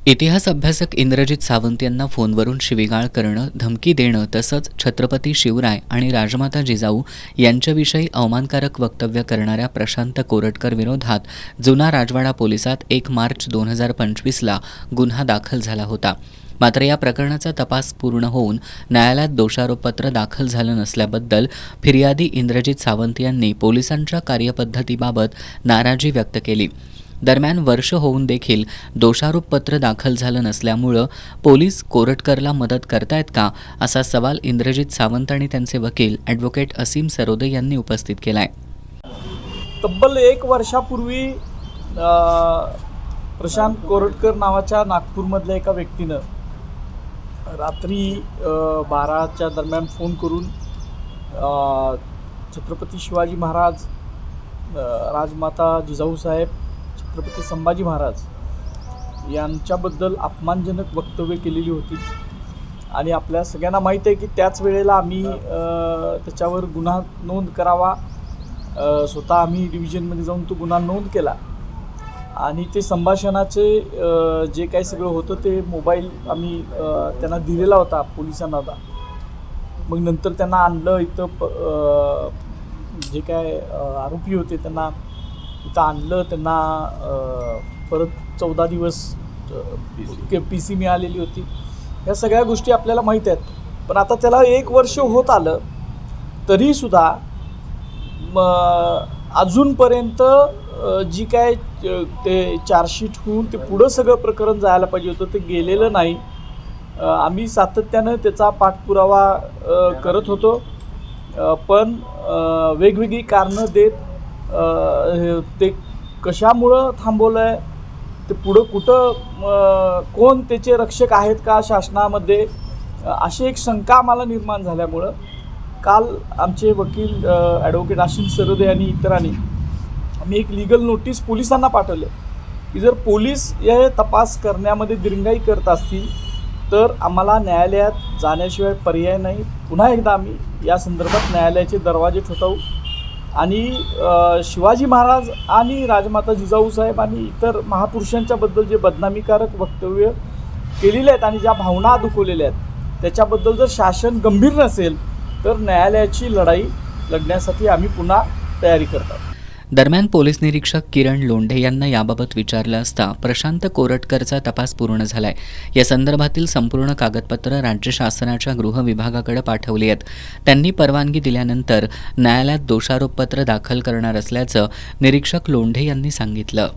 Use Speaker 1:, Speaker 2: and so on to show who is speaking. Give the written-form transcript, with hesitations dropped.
Speaker 1: इतिहास अभ्यासक इंद्रजित सावंत यांना फोनवरून शिवीगाळ करणं, धमकी देणं तसंच छत्रपती शिवराय आणि राजमाता जिजाऊ यांच्याविषयी अवमानकारक वक्तव्य करणाऱ्या प्रशांत कोरटकर विरोधात जुना राजवाडा पोलिसात 1 मार्च 2025ला गुन्हा दाखल झाला होता. मात्र या प्रकरणाचा तपास पूर्ण होऊन न्यायालयात दोषारोपपत्र दाखल झालं नसल्याबद्दल फिर्यादी इंद्रजित सावंत यांनी पोलिसांच्या कार्यपद्धतीबाबत नाराजी व्यक्त केली. दरम्यान वर्ष होऊन देखील दोषारोपपत्र दाखल झालं नसल्यामुळं पोलीस कोरटकरला मदत करतायत का, असा सवाल इंद्रजित सावंत आणि त्यांचे वकील ॲडव्होकेट असीम सरोदे यांनी उपस्थित केलाय.
Speaker 2: तब्बल 1 वर्षापूर्वी प्रशांत कोरटकर नावाच्या नागपूरमधल्या एका व्यक्तीनं रात्री 12च्या दरम्यान फोन करून छत्रपती शिवाजी महाराज, राजमाता जिजाऊ साहेब, छत्रपती संभाजी महाराज यांच्याबद्दल अपमानजनक वक्तव्य केलेली होती. आणि आपल्या सगळ्यांना माहीत आहे की त्याच वेळेला आम्ही त्याच्यावर गुन्हा नोंद करावा, स्वतः आम्ही डिव्हिजनमध्ये जाऊन तो गुन्हा नोंद केला. आणि ते संभाषणाचे जे काही सगळं होतं ते मोबाईल आम्ही त्यांना दिलेला होता पोलिसांना होता. मग नंतर त्यांना आणलं इथं, जे काय आरोपी होते त्यांना इथं आणलं. त्यांना परत 14 दिवस PC मिळालेली होती. या सगळ्या गोष्टी आपल्याला माहीत आहेत. पण आता त्याला 1 वर्ष होत आलं तरीसुद्धा अजूनपर्यंत जी काय ते चार्जशीट होऊन ते पुढं सगळं प्रकरण जायला पाहिजे होतं ते गेलेलं नाही. आम्ही सातत्यानं त्याचा पाठपुरावा करत होतो, पण वेगवेगळी कारणं देत ते कशामुळं थांबवलं आहे, ते पुढं कुठं कोण त्याचे रक्षक आहेत का शासनामध्ये, अशी एक शंका आम्हाला निर्माण झाल्यामुळं काल आमचे वकील ॲडव्होकेट असीम सरोदे आणि इतरांनी आम्ही एक लीगल नोटीस पोलिसांना पाठवले की जर पोलीस हे तपास करण्यामध्ये दिरंगाई करत असतील तर आम्हाला न्यायालयात जाण्याशिवाय पर्याय नाही. पुन्हा एकदा आम्ही या संदर्भात न्यायालयाचे दरवाजे ठोठावू आणि शिवाजी महाराज आणि राजमाता जिजाऊ साहेब आणि इतर महापुरुषांच्याबद्दल जे बदनामीकारक वक्तव्य केलेले आहेत आणि ज्या भावना दुखवलेल्या आहेत त्याच्याबद्दल जर शासन गंभीर नसेल तर न्यायालयाची लढाई लढण्यासाठी आम्ही पुन्हा तयारी करतो.
Speaker 1: दरम्यान पोलीस निरीक्षक किरण लोंढे यांना याबाबत विचारलं असता प्रशांत कोरटकरचा तपास पूर्ण झालाय. या संदर्भातील संपूर्ण कागदपत्र राज्य शासनाच्या गृह विभागाकडे पाठवली आहेत. त्यांनी परवानगी दिल्यानंतर न्यायालयात दोषारोपपत्र दाखल करणार असल्याचं निरीक्षक लोंढे यांनी सांगितलं.